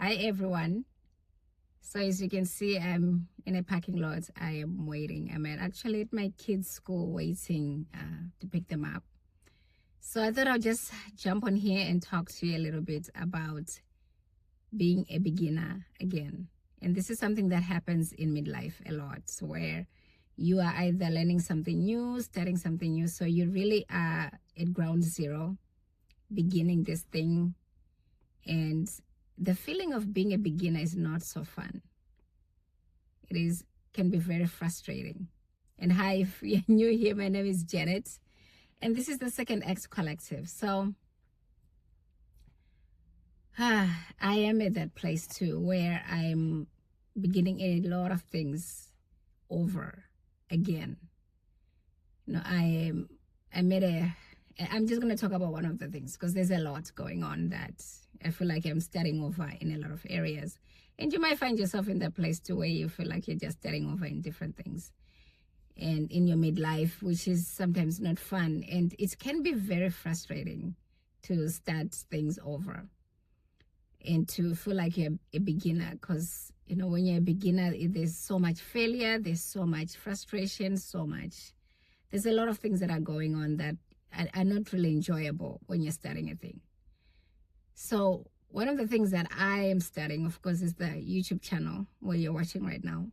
Hi everyone. So as you can see, I'm in a parking lot. I am waiting. I'm actually at my kids' school waiting to pick them up. So I thought I'll just jump on here and talk to you a little bit about being a beginner again. And this is something that happens in midlife a lot, where you are either learning something new, starting something new. So you really are at ground zero, beginning this thing. And the feeling of being a beginner is not so fun. Can be very frustrating. And hi, if you're new here, my name is Janet, and this is the Second X Collective. So I am at that place too, where I'm beginning a lot of things over again. I'm just going to talk about one of the things, because there's a lot going on that I feel like I'm starting over in a lot of areas. And you might find yourself in that place too, where you feel like you're just starting over in different things. And in your midlife, which is sometimes not fun. And it can be very frustrating to start things over and to feel like you're a beginner. Because, when you're a beginner, there's so much failure, there's so much frustration, there's a lot of things that are going on that are not really enjoyable when you're starting a thing. So one of the things that I am starting, of course, is the YouTube channel where you're watching right now.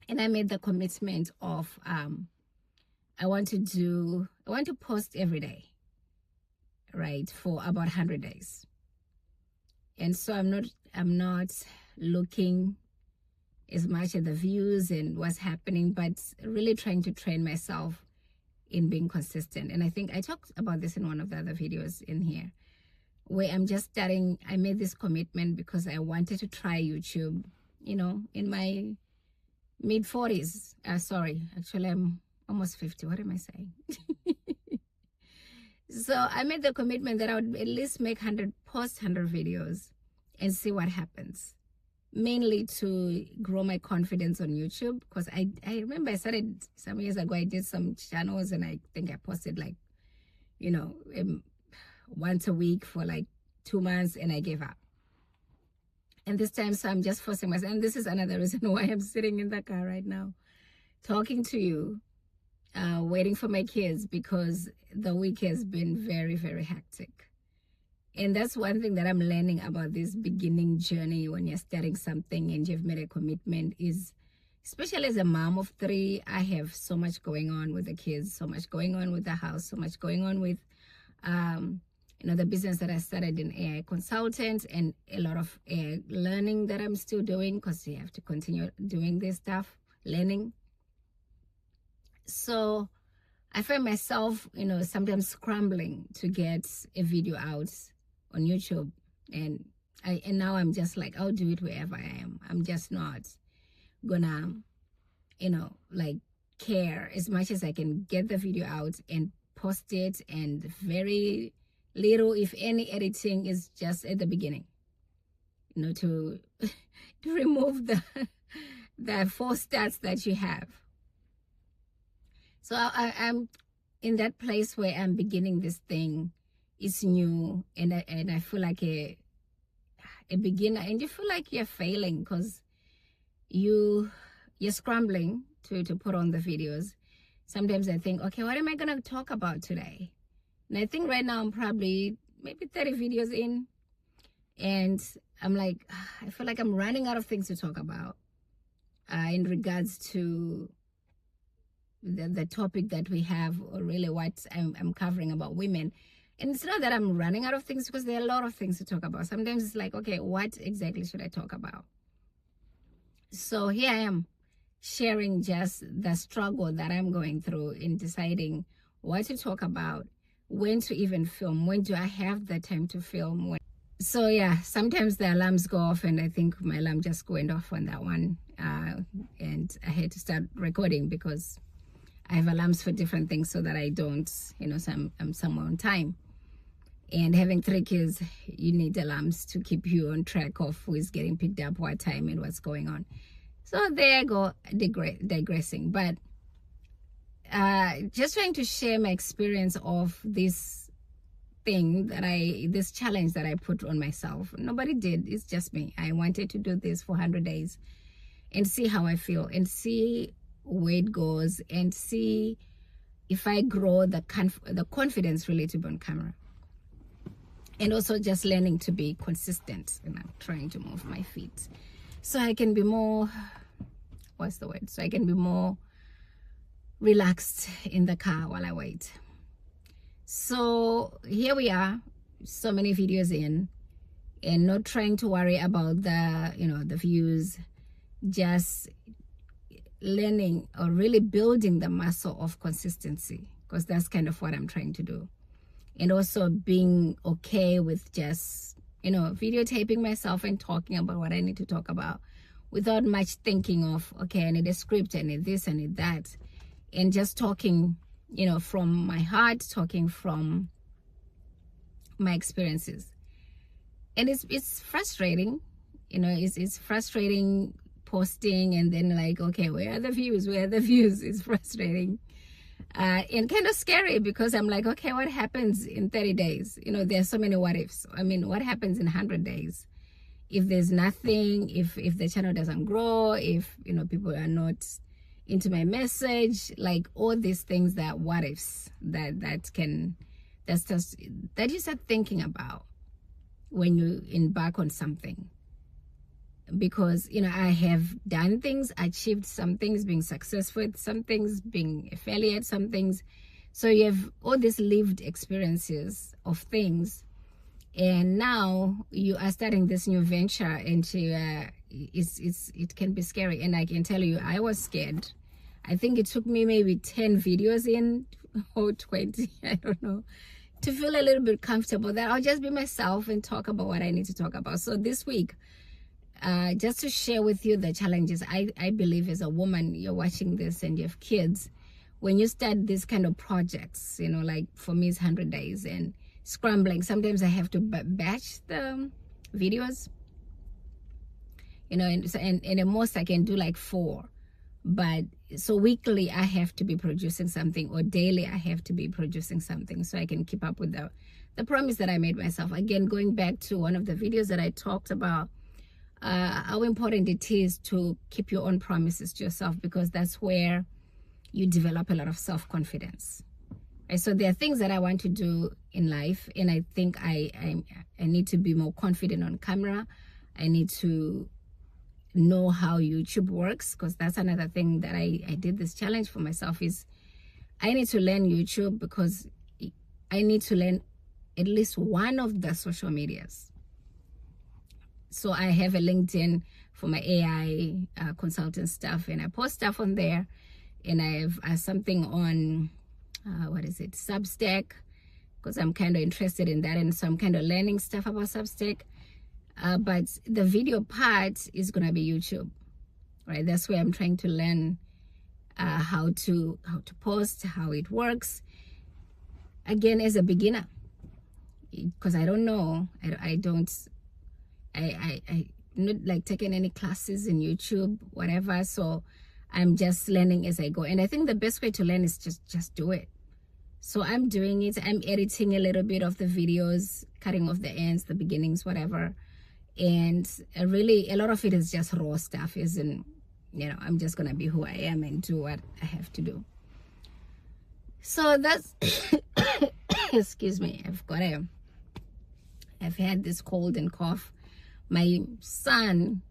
And I made the commitment of I want to post every day, right, for about 100 days. And so I'm not looking as much at the views and what's happening, but really trying to train myself in being consistent. And I think I talked about this in one of the other videos in here, where I'm just starting. I made this commitment because I wanted to try YouTube, in my mid-40s. Sorry, actually I'm almost 50. What am I saying? So I made the commitment that I would at least make 100 videos and see what happens. Mainly to grow my confidence on YouTube, because I remember I started some years ago. I did some channels and I think I posted once a week for 2 months, and I gave up. And this time, so I'm just forcing myself. And this is another reason why I'm sitting in the car right now talking to you, waiting for my kids, because the week has been very, very hectic. And that's one thing that I'm learning about this beginning journey when you're starting something and you've made a commitment is, especially as a mom of 3, I have so much going on with the kids, so much going on with the house, so much going on with, the business that I started in AI consultant, and a lot of learning that I'm still doing, because you have to continue doing this stuff, learning. So I find myself, sometimes scrambling to get a video out on YouTube, and now I'm just like, I'll do it wherever I am. I'm just not gonna, care as much as I can get the video out and post it, and very little, if any, editing is just at the beginning, to remove the false starts that you have. So I'm in that place where I'm beginning this thing. It's new, and I feel like a beginner, and you feel like you're failing because you're scrambling to put on the videos. Sometimes I think, okay, what am I gonna talk about today? And I think right now I'm probably maybe 30 videos in, and I'm like, I feel like I'm running out of things to talk about in regards to the topic that we have, or really what I'm covering about women. And it's not that I'm running out of things, because there are a lot of things to talk about. Sometimes it's like, okay, what exactly should I talk about? So here I am, sharing just the struggle that I'm going through in deciding what to talk about, when to even film, when do I have the time to film. So yeah, sometimes the alarms go off, and I think my alarm just went off on that one, and I had to start recording because I have alarms for different things, so that I don't, I'm somewhere on time. And having 3 kids, you need alarms to keep you on track of who is getting picked up, what time, and what's going on. So there I go, digressing. But just trying to share my experience of this thing that this challenge that I put on myself. Nobody did. It's just me. I wanted to do this for 100 days and see how I feel and see where it goes and see if I grow the confidence really to be on camera. And also just learning to be consistent, trying to move my feet so I can be more, so I can be more relaxed in the car while I wait. So here we are, so many videos in, and not trying to worry about the views, just learning or really building the muscle of consistency, because that's kind of what I'm trying to do. And also being okay with just, videotaping myself and talking about what I need to talk about without much thinking of, okay, I need a script, I need this, I need that. And just talking, from my heart, talking from my experiences. And it's frustrating, it's frustrating posting and then like, okay, where are the views? It's frustrating. And kind of scary because I'm like, okay, what happens in 30 days? There's so many what ifs. I mean, what happens in 100 days? If there's nothing, if the channel doesn't grow, if, people are not into my message, like all these things that what ifs that you start thinking about when you embark on something. Because I have done things, achieved some things, being successful at some things, being a failure at some things. So you have all these lived experiences of things, and now you are starting this new venture, and it can be scary. And I can tell you, I was scared. I think it took me maybe 10 videos in, or 20, I don't know, to feel a little bit comfortable that I'll just be myself and talk about what I need to talk about. So this week, just to share with you the challenges, I believe as a woman, you're watching this and you have kids, when you start this kind of projects, like for me it's 100 days and scrambling. Sometimes I have to batch the videos, and at most I can do like 4. But so weekly I have to be producing something, or daily I have to be producing something, so I can keep up with the promise that I made myself. Again, going back to one of the videos that I talked about, how important it is to keep your own promises to yourself, because that's where you develop a lot of self-confidence. Right? So there are things that I want to do in life, and I think I need to be more confident on camera. I need to know how YouTube works, because that's another thing that I did this challenge for myself, is I need to learn YouTube, because I need to learn at least one of the social medias. So I have a LinkedIn for my AI consultant stuff, and I post stuff on there. And I have something on, Substack, because I'm kind of interested in that. And so I'm kind of learning stuff about Substack. But the video part is going to be YouTube, right? That's where I'm trying to learn how to post, how it works. Again, as a beginner, because I don't know, I'm not like taking any classes in YouTube, whatever. So I'm just learning as I go. And I think the best way to learn is just do it. So I'm doing it. I'm editing a little bit of the videos, cutting off the ends, the beginnings, whatever. And really, a lot of it is just raw stuff. I'm just going to be who I am and do what I have to do. So that's, excuse me, I've had this cold and cough. My son,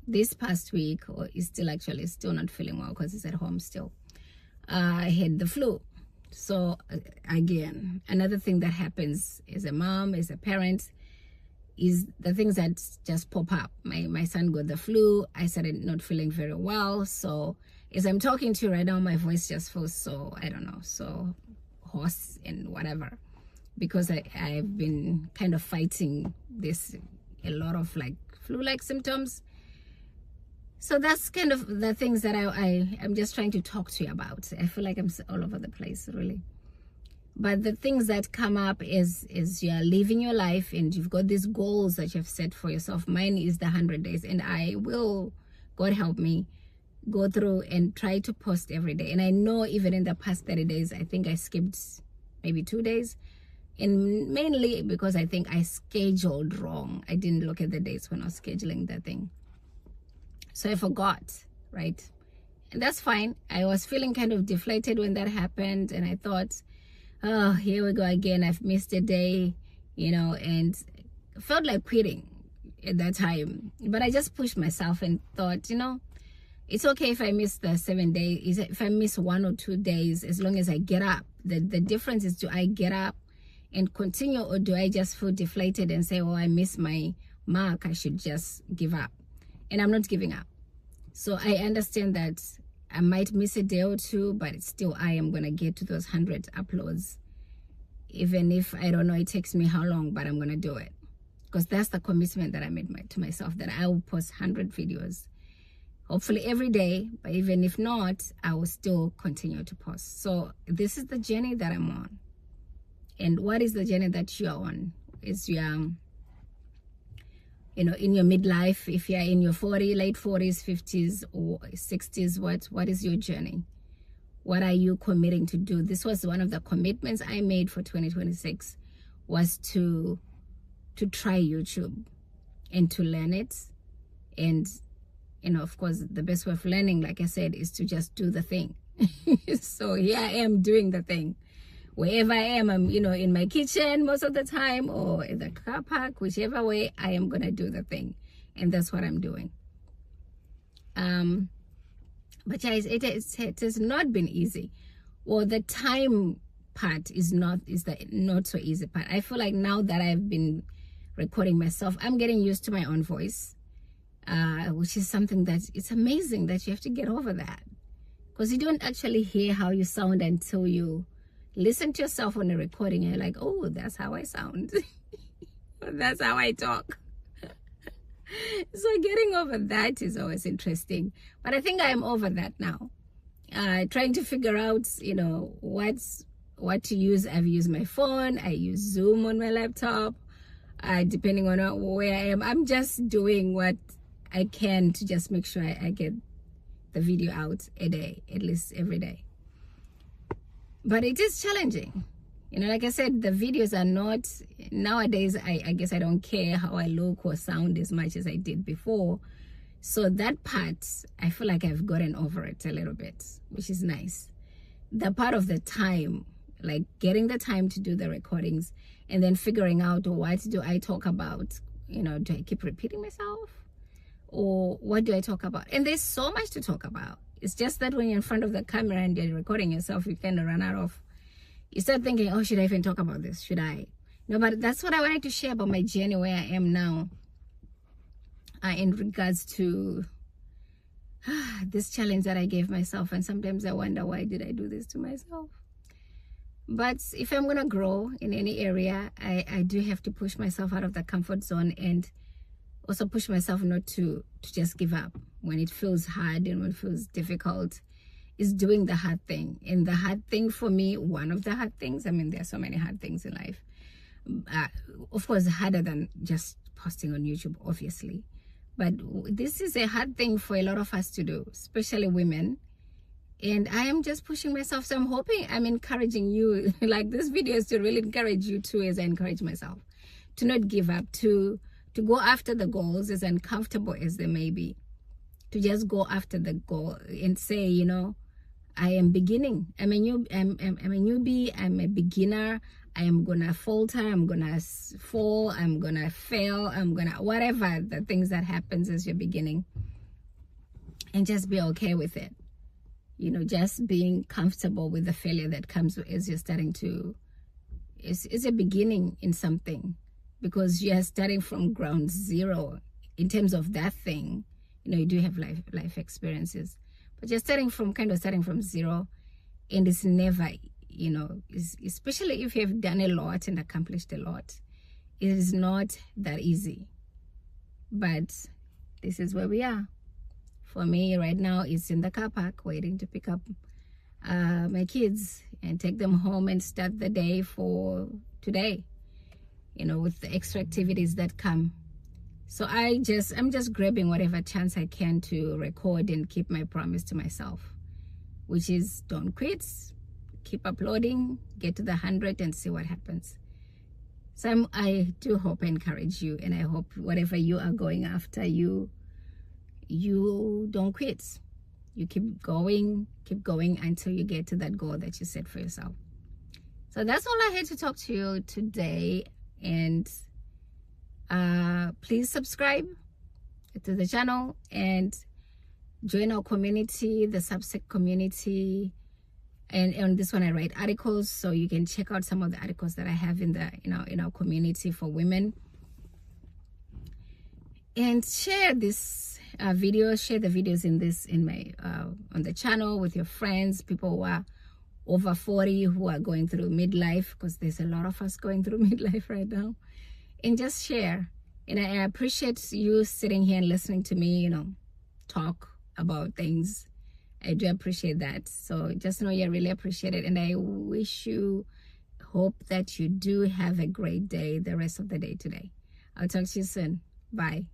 this past week, is still not feeling well, because he's at home still. I had the flu. So again, another thing that happens as a mom, as a parent, is the things that just pop up. My son got the flu. I started not feeling very well. So as I'm talking to you right now, my voice just feels so, I don't know, so hoarse and whatever, because I've been kind of fighting this, a lot of like flu-like symptoms. So that's kind of the things that I'm just trying to talk to you about. I feel like I'm all over the place, really. But the things that come up is you're living your life, and you've got these goals that you've set for yourself. Mine is the 100 days, and I will, God help me, go through and try to post every day. And I know even in the past 30 days, I think I skipped maybe 2 days. And mainly because I think I scheduled wrong. I didn't look at the dates when I was scheduling the thing. So I forgot, right? And that's fine. I was feeling kind of deflated when that happened. And I thought, oh, here we go again. I've missed a day, and felt like quitting at that time. But I just pushed myself and thought, it's okay if I miss the 7 days, if I miss 1 or 2 days, as long as I get up. The difference is, do I get up and continue, or do I just feel deflated and say, oh, I missed my mark, I should just give up? And I'm not giving up. So I understand that I might miss a day or two, but it's still, I am going to get to those 100 uploads. Even if, I don't know, it takes me how long, but I'm going to do it. Because that's the commitment that I made to myself, that I will post 100 videos. Hopefully every day, but even if not, I will still continue to post. So this is the journey that I'm on. And what is the journey that you're on? Is you're, in your midlife, if you're in your late 40s, 50s, or 60s, what is your journey? What are you committing to do? This was one of the commitments I made for 2026, was to try YouTube and to learn it. And, of course, the best way of learning, like I said, is to just do the thing. So here I am doing the thing. Wherever I am, I'm, in my kitchen most of the time, or in the car park, whichever way, I am going to do the thing. And that's what I'm doing. But yeah, it has not been easy. Well, the time part is the not so easy part. I feel like now that I've been recording myself, I'm getting used to my own voice, which is something that it's amazing that you have to get over that. Because you don't actually hear how you sound until you listen to yourself on a recording and you're like, oh, that's how I sound. That's how I talk. So getting over that is always interesting. But I think I'm over that now. Trying to figure out, what to use. I've used my phone. I use Zoom on my laptop. Depending on where I am, I'm just doing what I can to just make sure I get the video out a day, at least every day. But it is challenging. Like I said, the videos are not, nowadays, I guess I don't care how I look or sound as much as I did before. So that part, I feel like I've gotten over it a little bit, which is nice. The part of the time, like getting the time to do the recordings and then figuring out, what do I talk about? Do I keep repeating myself? Or what do I talk about? And there's so much to talk about. It's just that when you're in front of the camera and you're recording yourself, you kind of run out of, you start thinking, oh, should I even talk about this? Should I? No, but that's what I wanted to share about my journey, where I am now, in regards to this challenge that I gave myself. And sometimes I wonder, why did I do this to myself? But if I'm going to grow in any area, I do have to push myself out of the comfort zone, and also push myself not to just give up when it feels hard and when it feels difficult. Is doing the hard thing. And the hard thing for me, one of the hard things, there are so many hard things in life. Of course, harder than just posting on YouTube, obviously. But this is a hard thing for a lot of us to do, especially women. And I am just pushing myself. So I'm hoping I'm encouraging you, like this video is to really encourage you too, as I encourage myself, to not give up, to go after the goals, as uncomfortable as they may be. To just go after the goal and say, I am beginning. I'm a newbie. I'm a beginner. I am gonna falter. I'm gonna fall. I'm gonna fail. Whatever the things that happens as you're beginning, and just be okay with it. Just being comfortable with the failure that comes as you're starting to. It's a beginning in something, because you are starting from ground zero in terms of that thing. You do have life experiences. But you're starting from zero, and it's never, especially if you've done a lot and accomplished a lot, it is not that easy. But this is where we are. For me right now, it's in the car park waiting to pick up my kids and take them home and start the day for today, with the extra activities that come. So I'm just grabbing whatever chance I can to record and keep my promise to myself, which is don't quit, keep uploading, get to the 100 and see what happens. So I do hope and encourage you, and I hope whatever you are going after, you don't quit. You keep going until you get to that goal that you set for yourself. So that's all I had to talk to you today. And please subscribe to the channel and join our community, the Substack community. And on this one I write articles, so you can check out some of the articles that I have in our community for women. And share this video, share the videos in my on the channel with your friends, people who are over 40, who are going through midlife, because there's a lot of us going through midlife right now. And just share. And I appreciate you sitting here and listening to me, talk about things. I do appreciate that. So just know you really appreciate it. And I hope that you do have a great day, the rest of the day today. I'll talk to you soon. Bye.